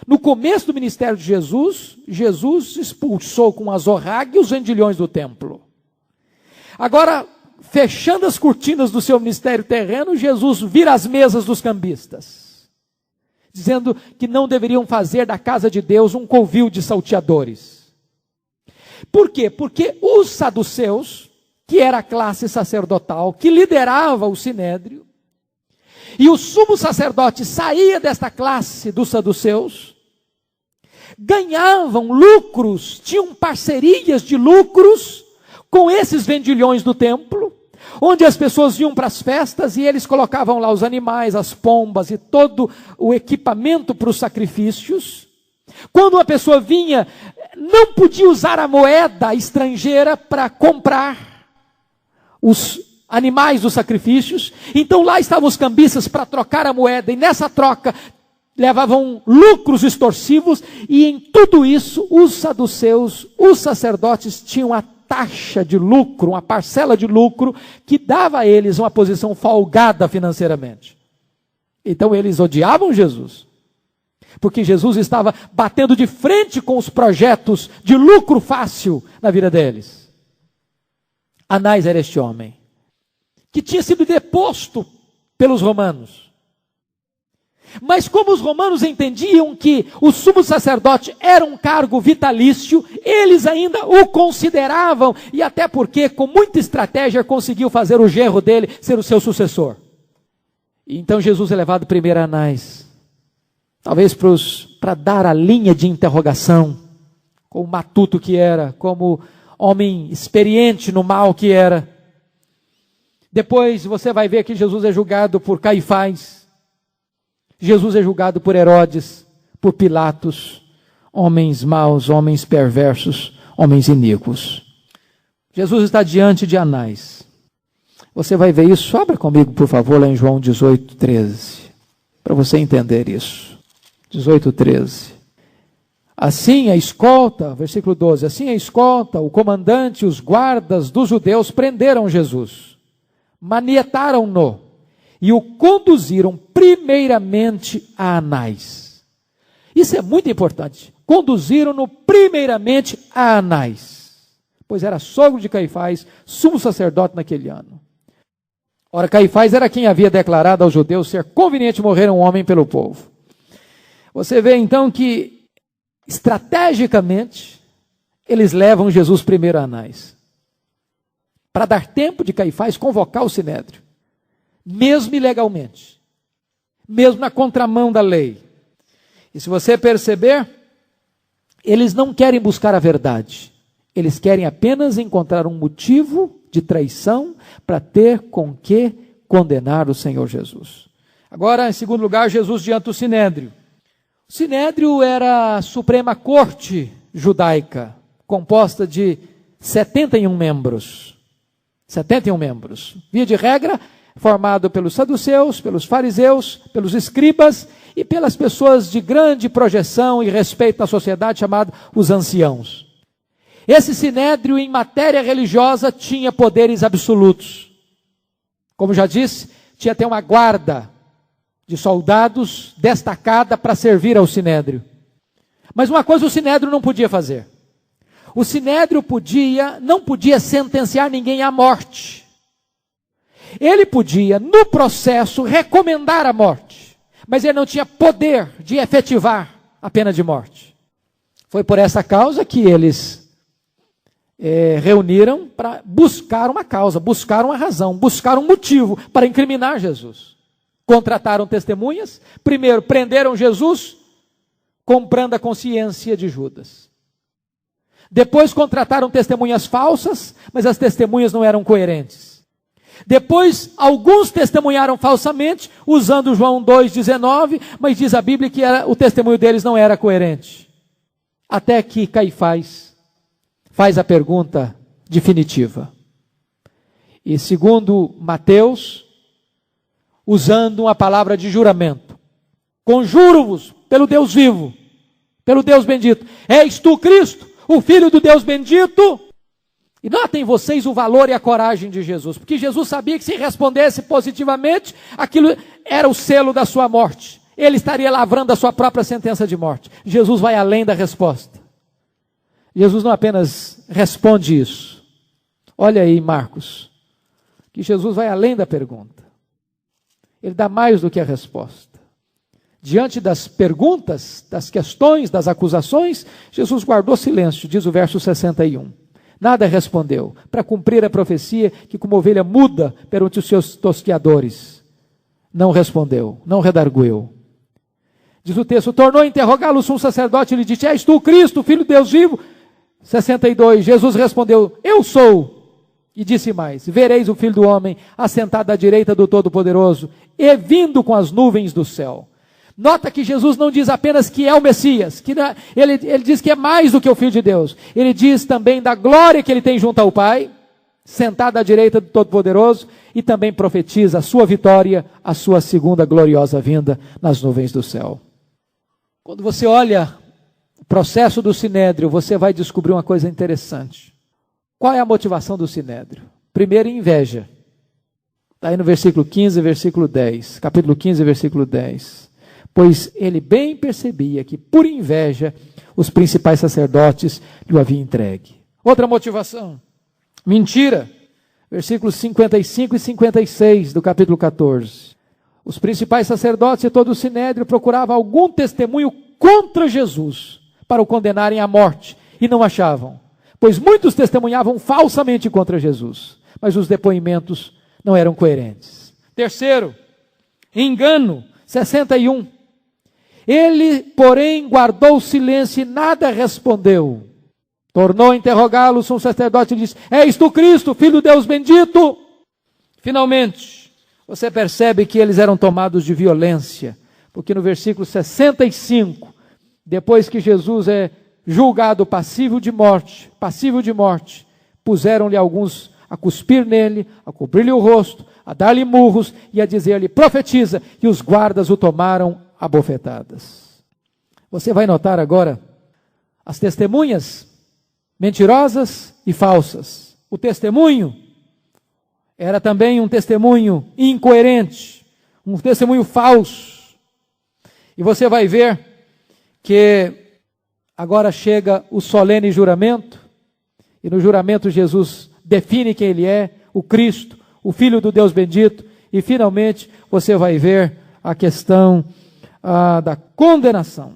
No começo do ministério de Jesus, Jesus expulsou com azorrague os vendilhões do templo. Agora, fechando as cortinas do seu ministério terreno, Jesus vira as mesas dos cambistas, dizendo que não deveriam fazer da casa de Deus um covil de salteadores. Por quê? Porque os saduceus, que era a classe sacerdotal, que liderava o sinédrio, e o sumo sacerdote saía desta classe dos saduceus, ganhavam lucros, tinham parcerias de lucros com esses vendilhões do templo, onde as pessoas iam para as festas e eles colocavam lá os animais, as pombas e todo o equipamento para os sacrifícios. Quando uma pessoa vinha, não podia usar a moeda estrangeira para comprar os animais dos sacrifícios, então lá estavam os cambistas para trocar a moeda, e nessa troca levavam lucros extorsivos, e em tudo isso os saduceus, os sacerdotes tinham a taxa de lucro, uma parcela de lucro, que dava a eles uma posição folgada financeiramente. Então eles odiavam Jesus, porque Jesus estava batendo de frente com os projetos de lucro fácil na vida deles. Anás era este homem, que tinha sido deposto pelos romanos. Mas como os romanos entendiam que o sumo sacerdote era um cargo vitalício, eles ainda o consideravam, e até porque com muita estratégia conseguiu fazer o genro dele ser o seu sucessor. E então Jesus é levado primeiro a Anás, talvez para dar a linha de interrogação, como matuto que era, como homem experiente no mal que era. Depois você vai ver que Jesus é julgado por Caifás, Jesus é julgado por Herodes, por Pilatos, homens maus, homens perversos, homens iníquos. Jesus está diante de Anás. Você vai ver isso, abra comigo por favor lá em João 18:13, para você entender isso. 18:13. Assim a escolta, versículo 12, assim a escolta, o comandante, os guardas dos judeus prenderam Jesus, manietaram-no e o conduziram primeiramente a Anás. Isso é muito importante. Conduziram-no primeiramente a Anás, pois era sogro de Caifás, sumo sacerdote naquele ano. Ora, Caifás era quem havia declarado aos judeus ser conveniente morrer um homem pelo povo. Você vê então que, estrategicamente, eles levam Jesus primeiro a Anás, para dar tempo de Caifás convocar o sinédrio, mesmo ilegalmente, mesmo na contramão da lei. E se você perceber, eles não querem buscar a verdade, eles querem apenas encontrar um motivo de traição para ter com que condenar o Senhor Jesus. Agora, em segundo lugar, Jesus diante do sinédrio. O sinédrio era a Suprema Corte judaica, composta de 71 membros. 71 membros. Via de regra, formado pelos saduceus, pelos fariseus, pelos escribas e pelas pessoas de grande projeção e respeito na sociedade, chamados os anciãos. Esse sinédrio, em matéria religiosa, tinha poderes absolutos. Como já disse, tinha até uma guarda de soldados destacada para servir ao sinédrio. Mas uma coisa o sinédrio não podia fazer. O sinédrio não podia sentenciar ninguém à morte. Ele podia, no processo, recomendar a morte, mas ele não tinha poder de efetivar a pena de morte. Foi por essa causa que eles reuniram para buscar uma causa, buscar uma razão, buscar um motivo para incriminar Jesus. Contrataram testemunhas, primeiro prenderam Jesus, comprando a consciência de Judas. Depois contrataram testemunhas falsas, mas as testemunhas não eram coerentes. Depois, alguns testemunharam falsamente, usando João 2,19, mas diz a Bíblia que o testemunho deles não era coerente. Até que Caifás faz a pergunta definitiva. E segundo Mateus, usando uma palavra de juramento: conjuro-vos pelo Deus vivo, pelo Deus bendito, és tu Cristo, o Filho do Deus bendito? E notem vocês o valor e a coragem de Jesus, porque Jesus sabia que se respondesse positivamente, aquilo era o selo da sua morte. Ele estaria lavrando a sua própria sentença de morte. Jesus vai além da resposta. Jesus não apenas responde isso. Olha aí, Marcos, que Jesus vai além da pergunta. Ele dá mais do que a resposta. Diante das perguntas, das questões, das acusações, Jesus guardou silêncio, diz o verso 61. Nada respondeu, para cumprir a profecia que como ovelha muda perante os seus tosqueadores. Não respondeu, não redarguiu. Diz o texto: tornou a interrogá-lo o sumo sacerdote e lhe disse: és tu Cristo, Filho de Deus vivo? 62, Jesus respondeu: eu sou. E disse mais: vereis o Filho do Homem assentado à direita do Todo-Poderoso e vindo com as nuvens do céu. Nota que Jesus não diz apenas que é o Messias, ele diz que é mais do que o Filho de Deus. Ele diz também da glória que ele tem junto ao Pai, sentado à direita do Todo-Poderoso, e também profetiza a sua vitória, a sua segunda gloriosa vinda nas nuvens do céu. Quando você olha o processo do Sinédrio, você vai descobrir uma coisa interessante. Qual é a motivação do Sinédrio? Primeiro, inveja. Está aí no versículo 15, versículo 10. Capítulo 15, versículo 10. Pois ele bem percebia que, por inveja, os principais sacerdotes lhe o haviam entregue. Outra motivação, mentira. Versículos 55 e 56 do capítulo 14. Os principais sacerdotes e todo o Sinédrio procuravam algum testemunho contra Jesus, para o condenarem à morte, e não achavam. Pois muitos testemunhavam falsamente contra Jesus, mas os depoimentos não eram coerentes. Terceiro, engano. 61. Ele, porém, guardou silêncio e nada respondeu. Tornou a interrogá-lo o sumo sacerdote e disse: és tu Cristo, Filho de Deus bendito? Finalmente, você percebe que eles eram tomados de violência, porque no versículo 65, depois que Jesus é julgado passível de morte, puseram-lhe alguns a cuspir nele, a cobrir-lhe o rosto, a dar-lhe murros e a dizer-lhe: profetiza, e os guardas o tomaram a bofetadas. Você vai notar agora as testemunhas mentirosas e falsas. O testemunho era também um testemunho incoerente, um testemunho falso. E você vai ver que agora chega o solene juramento, e no juramento Jesus define quem ele é, o Cristo, o Filho do Deus bendito, e finalmente você vai ver a questão da condenação.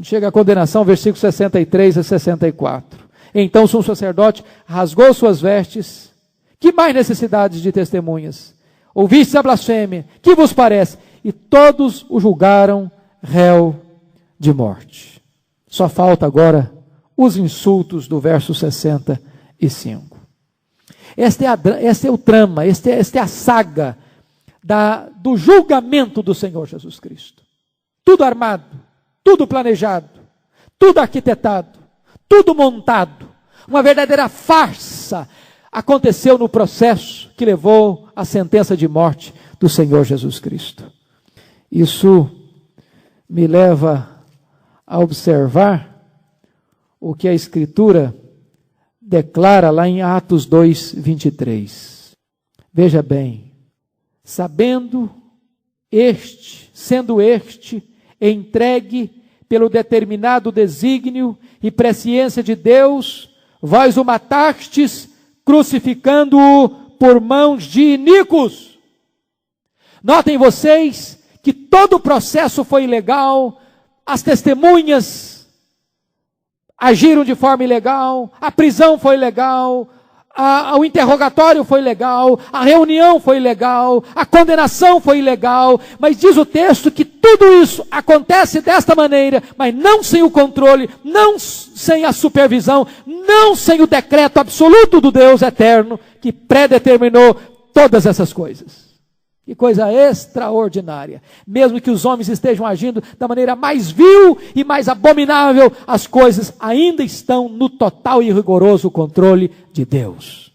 Chega a condenação, versículos 63 a 64. Então o sumo sacerdote rasgou suas vestes. Que mais necessidade de testemunhas? Ouvistes a blasfêmia, que vos parece? E todos o julgaram réu de morte. Só falta agora os insultos do verso 65. Este é o trama, esta é a saga do julgamento do Senhor Jesus Cristo. Tudo armado, tudo planejado, tudo arquitetado, tudo montado. Uma verdadeira farsa aconteceu no processo que levou à sentença de morte do Senhor Jesus Cristo. Isso me leva a observar o que a Escritura declara lá em Atos 2, 23. Veja bem, sendo este entregue pelo determinado desígnio e presciência de Deus, vós o matastes, crucificando-o por mãos de iníquos. Notem vocês que todo o processo foi ilegal, as testemunhas agiram de forma ilegal, a prisão foi ilegal, O interrogatório foi legal, a reunião foi legal, a condenação foi legal, mas diz o texto que tudo isso acontece desta maneira, mas não sem o controle, não sem a supervisão, não sem o decreto absoluto do Deus eterno, que predeterminou todas essas coisas. Que coisa extraordinária. Mesmo que os homens estejam agindo da maneira mais vil e mais abominável, as coisas ainda estão no total e rigoroso controle de Deus.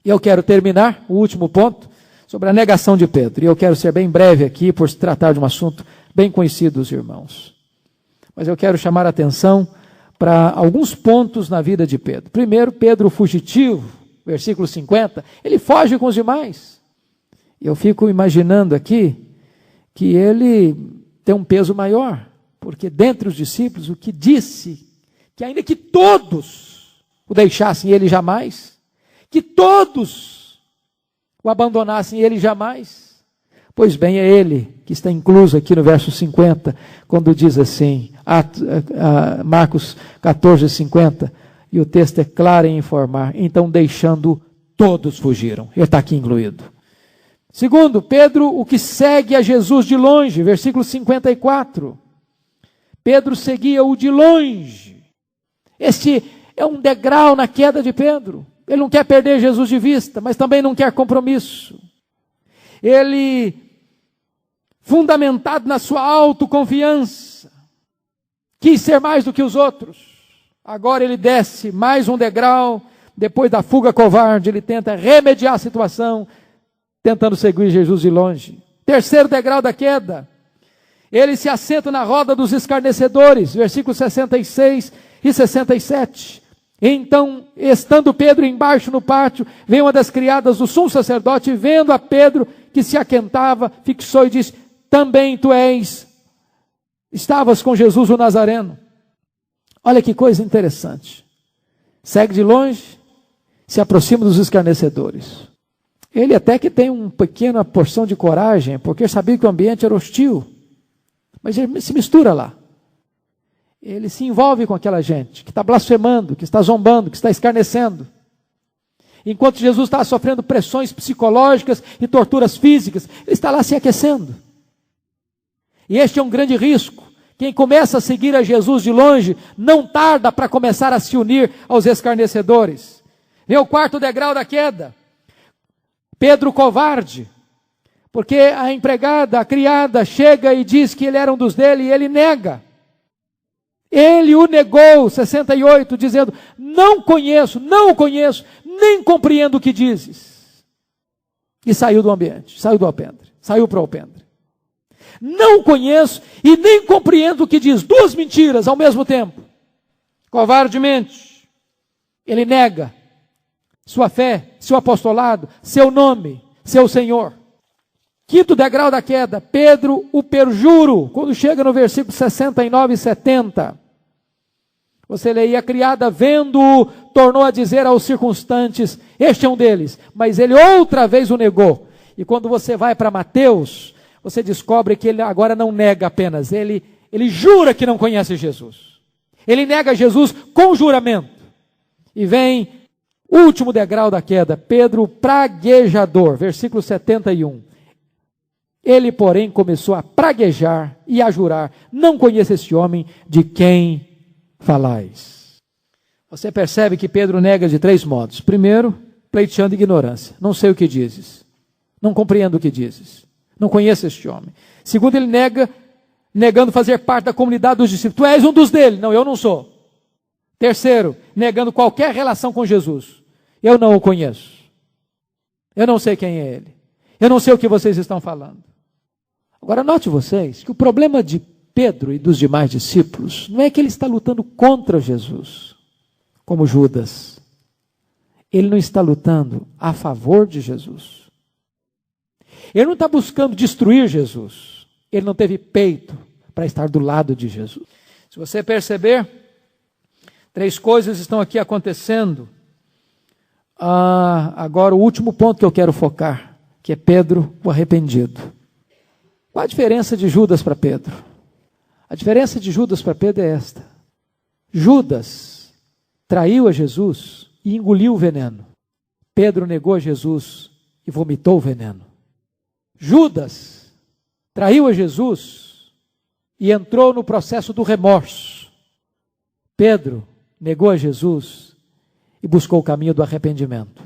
E eu quero terminar, o último ponto, sobre a negação de Pedro. E eu quero ser bem breve aqui, por se tratar de um assunto bem conhecido dos irmãos. Mas eu quero chamar a atenção para alguns pontos na vida de Pedro. Primeiro, Pedro fugitivo, versículo 50, ele foge com os demais. Eu fico imaginando aqui que ele tem um peso maior, porque dentre os discípulos o que disse, que ainda que todos o deixassem, ele jamais, que todos o abandonassem, ele jamais. Pois bem, é ele que está incluso aqui no verso 50, quando diz assim, Marcos 14, 50, e o texto é claro em informar, então deixando todos fugiram, ele está aqui incluído. Segundo, Pedro, o que segue a Jesus de longe, versículo 54. Pedro seguia-o de longe. Este é um degrau na queda de Pedro. Ele não quer perder Jesus de vista, mas também não quer compromisso. Ele, fundamentado na sua autoconfiança, quis ser mais do que os outros. Agora ele desce mais um degrau, depois da fuga covarde, ele tenta remediar a situação, tentando seguir Jesus de longe. Terceiro degrau da queda, ele se assenta na roda dos escarnecedores, versículos 66 e 67. Então, estando Pedro embaixo no pátio, veio uma das criadas do sumo sacerdote, e vendo a Pedro que se aquentava, fixou e disse, também tu estavas com Jesus o Nazareno. Olha que coisa interessante. Segue de longe, se aproxima dos escarnecedores. Ele até que tem uma pequena porção de coragem, porque sabia que o ambiente era hostil. Mas ele se mistura lá. Ele se envolve com aquela gente que está blasfemando, que está zombando, que está escarnecendo. Enquanto Jesus está sofrendo pressões psicológicas e torturas físicas, ele está lá se aquecendo. E este é um grande risco. Quem começa a seguir a Jesus de longe, não tarda para começar a se unir aos escarnecedores. Vem o quarto degrau da queda. Pedro covarde, porque a empregada, a criada, chega e diz que ele era um dos dele e ele nega. Ele o negou, 68, dizendo, não o conheço, nem compreendo o que dizes. E saiu do ambiente, saiu do alpendre, saiu para o alpendre. Não o conheço e nem compreendo o que diz. Duas mentiras ao mesmo tempo. Covardemente, ele nega sua fé, seu apostolado, seu nome, seu Senhor. Quinto degrau da queda, Pedro o perjuro, quando chega no versículo 69 e 70. Você lê, e a criada vendo-o, tornou a dizer aos circunstantes, este é um deles, mas ele outra vez o negou. E quando você vai para Mateus, você descobre que ele agora não nega apenas, ele jura que não conhece Jesus. Ele nega Jesus com juramento. E vem o último degrau da queda, Pedro praguejador, versículo 71. Ele, porém, começou a praguejar e a jurar, não conheço esse homem de quem falais. Você percebe que Pedro nega de três modos. Primeiro, pleiteando ignorância. Não sei o que dizes. Não compreendo o que dizes. Não conheço este homem. Segundo, ele nega, negando fazer parte da comunidade dos discípulos. Tu és um dos dele. Não, eu não sou. Terceiro, negando qualquer relação com Jesus. Eu não o conheço. Eu não sei quem é ele. Eu não sei o que vocês estão falando. Agora, note vocês que o problema de Pedro e dos demais discípulos não é que ele está lutando contra Jesus, como Judas. Ele não está lutando a favor de Jesus. Ele não está buscando destruir Jesus. Ele não teve peito para estar do lado de Jesus. Se você perceber, três coisas estão aqui acontecendo. Agora o último ponto que eu quero focar, que é Pedro o arrependido. Qual a diferença de Judas para Pedro? A diferença de Judas para Pedro é esta. Judas traiu a Jesus e engoliu o veneno. Pedro negou a Jesus e vomitou o veneno. Judas traiu a Jesus e entrou no processo do remorso. Pedro negou a Jesus e buscou o caminho do arrependimento.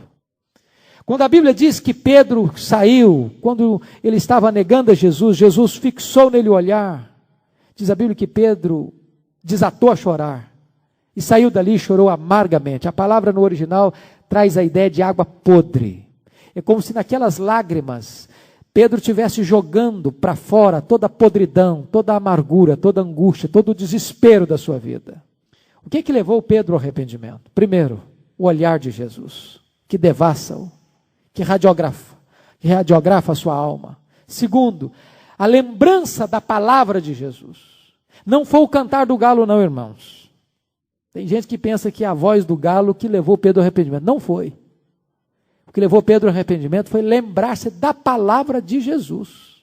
Quando a Bíblia diz que Pedro saiu, quando ele estava negando a Jesus, Jesus fixou nele o olhar. Diz a Bíblia que Pedro desatou a chorar e saiu dali e chorou amargamente. A palavra no original traz a ideia de água podre. É como se naquelas lágrimas Pedro estivesse jogando para fora toda a podridão, toda a amargura, toda a angústia, todo o desespero da sua vida. O que levou Pedro ao arrependimento? Primeiro, o olhar de Jesus, que devassa-o, que radiografa a sua alma. Segundo, a lembrança da palavra de Jesus. Não foi o cantar do galo não, irmãos. Tem gente que pensa que é a voz do galo que levou Pedro ao arrependimento. Não foi. O que levou Pedro ao arrependimento foi lembrar-se da palavra de Jesus.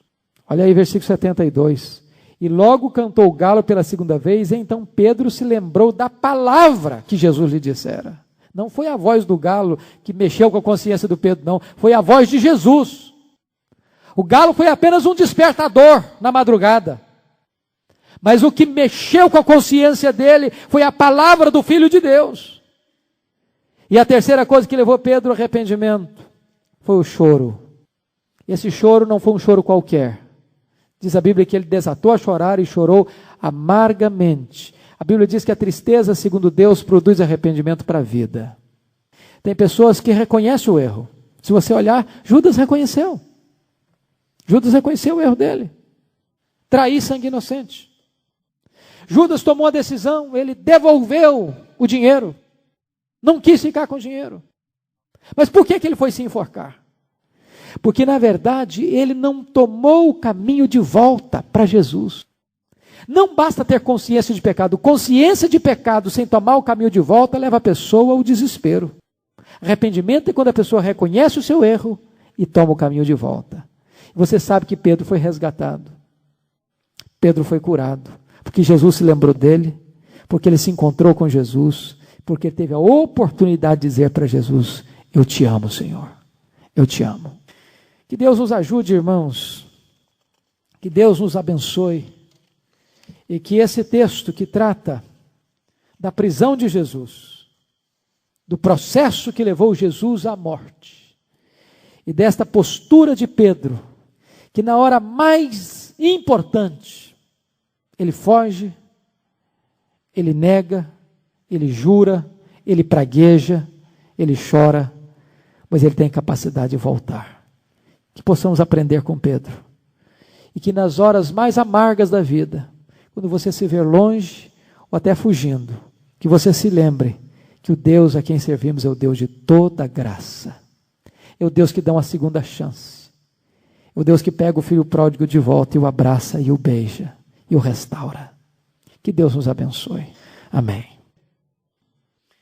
Olha aí, versículo 72. E logo cantou o galo pela segunda vez, e então Pedro se lembrou da palavra que Jesus lhe dissera. Não foi a voz do galo que mexeu com a consciência do Pedro, não. Foi a voz de Jesus. O galo foi apenas um despertador na madrugada. Mas o que mexeu com a consciência dele foi a palavra do Filho de Deus. E a terceira coisa que levou Pedro ao arrependimento foi o choro. Esse choro não foi um choro qualquer. Diz a Bíblia que ele desatou a chorar e chorou amargamente. A Bíblia diz que a tristeza, segundo Deus, produz arrependimento para a vida. Tem pessoas que reconhecem o erro. Se você olhar, Judas reconheceu. Judas reconheceu o erro dele. Trair sangue inocente. Judas tomou a decisão, ele devolveu o dinheiro. Não quis ficar com o dinheiro. Mas por que ele foi se enforcar? Porque, na verdade, ele não tomou o caminho de volta para Jesus. Não basta ter consciência de pecado. Consciência de pecado sem tomar o caminho de volta leva a pessoa ao desespero. Arrependimento é quando a pessoa reconhece o seu erro e toma o caminho de volta. Você sabe que Pedro foi resgatado. Pedro foi curado. Porque Jesus se lembrou dele. Porque ele se encontrou com Jesus. Porque ele teve a oportunidade de dizer para Jesus: eu te amo, Senhor. Eu te amo. Que Deus nos ajude, irmãos. Que Deus nos abençoe. E que esse texto que trata da prisão de Jesus, do processo que levou Jesus à morte, e desta postura de Pedro, que na hora mais importante, ele foge, ele nega, ele jura, ele pragueja, ele chora, mas ele tem capacidade de voltar. Que possamos aprender com Pedro. E que nas horas mais amargas da vida, quando você se ver longe ou até fugindo, que você se lembre que o Deus a quem servimos é o Deus de toda graça. É o Deus que dá uma segunda chance. É o Deus que pega o filho pródigo de volta e o abraça e o beija e o restaura. Que Deus nos abençoe. Amém.